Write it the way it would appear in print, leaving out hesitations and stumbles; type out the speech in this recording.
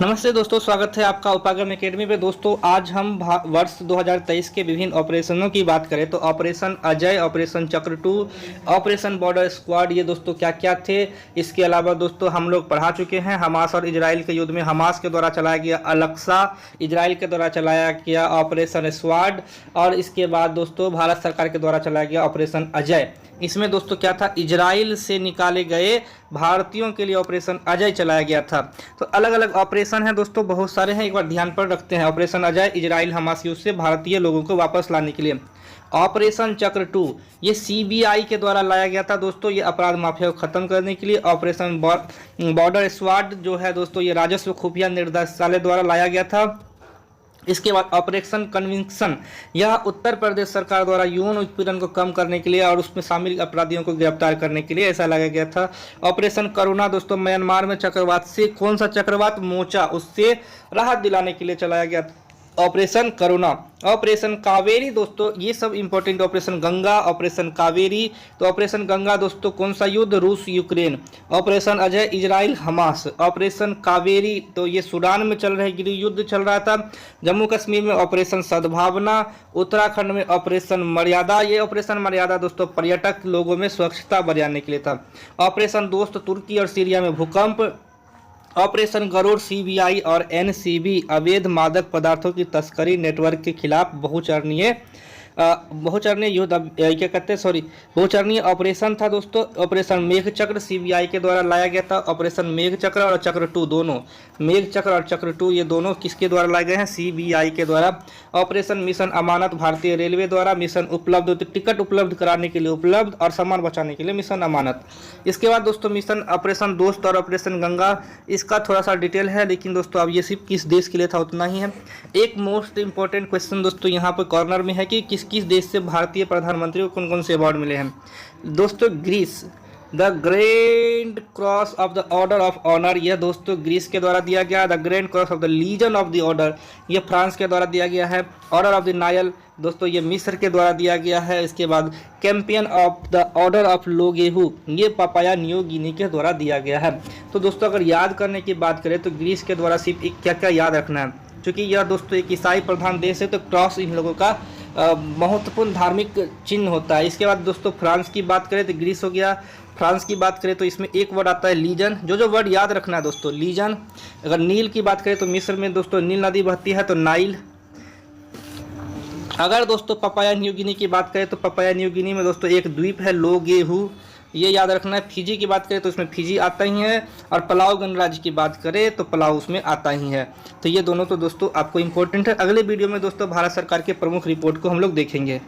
नमस्ते दोस्तों, स्वागत है आपका उपागम एकेडमी पे। दोस्तों आज हम वर्ष 2023 के विभिन्न ऑपरेशनों की बात करें तो ऑपरेशन अजय, ऑपरेशन चक्र 2, ऑपरेशन बॉर्डर स्क्वाड, ये दोस्तों क्या क्या थे। इसके अलावा दोस्तों हम लोग पढ़ा चुके हैं हमास और इजराइल के युद्ध में हमास के द्वारा चलाया गया अलक्सा, इजराइल के द्वारा चलाया गया ऑपरेशन स्वाड, और इसके बाद दोस्तों भारत सरकार के द्वारा चलाया गया ऑपरेशन अजय। इसमें दोस्तों क्या था, इजराइल से निकाले गए भारतीयों के लिए ऑपरेशन अजय चलाया गया था। तो अलग अलग ऑपरेशन हैं दोस्तों, बहुत सारे हैं, एक बार ध्यान पर रखते हैं। ऑपरेशन अजय इजराइल हमास युद्ध से भारतीय लोगों को वापस लाने के लिए। ऑपरेशन चक्र 2 ये सीबीआई के द्वारा लाया गया था दोस्तों, ये अपराध माफिया को खत्म करने के लिए। ऑपरेशन बॉर्डर स्क्वाड जो है दोस्तों, ये राजस्व खुफिया निर्देशालय द्वारा लाया गया था। इसके बाद ऑपरेशन कन्विक्शन, यह उत्तर प्रदेश सरकार द्वारा यौन उत्पीड़न को कम करने के लिए और उसमें शामिल अपराधियों को गिरफ्तार करने के लिए ऐसा लगाया गया था। ऑपरेशन करुणा दोस्तों, म्यांमार में चक्रवात से, कौन सा चक्रवात, मोचा, उससे राहत दिलाने के लिए चलाया गया था ऑपरेशन करुणा। ऑपरेशन कावेरी दोस्तों, ये सब important. Operation Ganga, operation Kaveri, तो ऑपरेशन गंगा दोस्तों कौन सा युद्ध, रूस Ukraine. Operation Ajay Israel Hamas. Operation Kaveri तो ये सूडान में चल रहे गृह युद्ध चल रहा था। जम्मू कश्मीर में ऑपरेशन सद्भावना, उत्तराखंड में ऑपरेशन मर्यादा, ये ऑपरेशन मर्यादा दोस्तों पर्यटक लोगों में स्वच्छता बढ़ाने के लिए था। ऑपरेशन दोस्त तुर्की और सीरिया में भूकंप। ऑपरेशन गरुड़ सीबीआई और एनसीबी अवैध मादक पदार्थों की तस्करी नेटवर्क के खिलाफ बहुचरणीय युद्ध, क्या कहते हैं, बहुचरणीय ऑपरेशन था दोस्तों। ऑपरेशन मेघ चक्र सीबीआई के द्वारा लाया गया था। ऑपरेशन मेघ चक्र और चक्र 2 दोनों, मेघ चक्र और चक्र 2 ये दोनों किसके द्वारा लाए गए हैं, सीबीआई के द्वारा। ऑपरेशन मिशन अमानत भारतीय रेलवे द्वारा, मिशन उपलब्ध टिकट उपलब्ध कराने के लिए उपलब्ध और सामान बचाने के लिए मिशन अमानत। इसके बाद दोस्तों मिशन ऑपरेशन दोस्त और ऑपरेशन गंगा, इसका थोड़ा सा डिटेल है, लेकिन दोस्तों अब ये सिर्फ किस देश के लिए था उतना ही है। एक मोस्ट इंपॉर्टेंट क्वेश्चन दोस्तों यहाँ पर कॉर्नर में है कि किस किस देश से भारतीय प्रधानमंत्री को कौन कौन से अवार्ड मिले हैं। दोस्तों Greece, the grand cross of the order of honour, यह दोस्तों ग्रीस के द्वारा दिया गया। The grand cross of the legion of the order, यह फ्रांस के द्वारा दिया गया है। ऑर्डर ऑफ द नायल दोस्तों ये मिस्र के द्वारा दिया गया है। इसके बाद champion of the order of Logohu, ये पापाया न्यू गिनी के द्वारा दिया गया है। तो दोस्तों अगर याद करने की बात करें तो ग्रीस के द्वारा सिर्फ क्या क्या याद रखना है, क्योंकि यह दोस्तों एक ईसाई प्रधान देश है, तो क्रॉस इन लोगों का महत्वपूर्ण धार्मिक चिन्ह होता है। इसके बाद दोस्तों फ्रांस की बात करें तो ग्रीस हो गया। फ्रांस की बात करें तो इसमें एक वर्ड आता है लीजन, जो वर्ड याद रखना है दोस्तों, लीजन। अगर नील की बात करें तो मिस्र में दोस्तों नील नदी बहती है तो नाइल। अगर दोस्तों पापाया न्यू गिनी की बात करें तो पापाया न्यू गिनी में दोस्तों एक द्वीप है लोगेहू, ये याद रखना है। फिजी की बात करें तो उसमें फिजी आता ही है, और पलाव गणराज्य की बात करें तो पलाव उसमें आता ही है। तो ये दोनों तो दोस्तों आपको इंपॉर्टेंट है। अगले वीडियो में दोस्तों भारत सरकार के प्रमुख रिपोर्ट को हम लोग देखेंगे।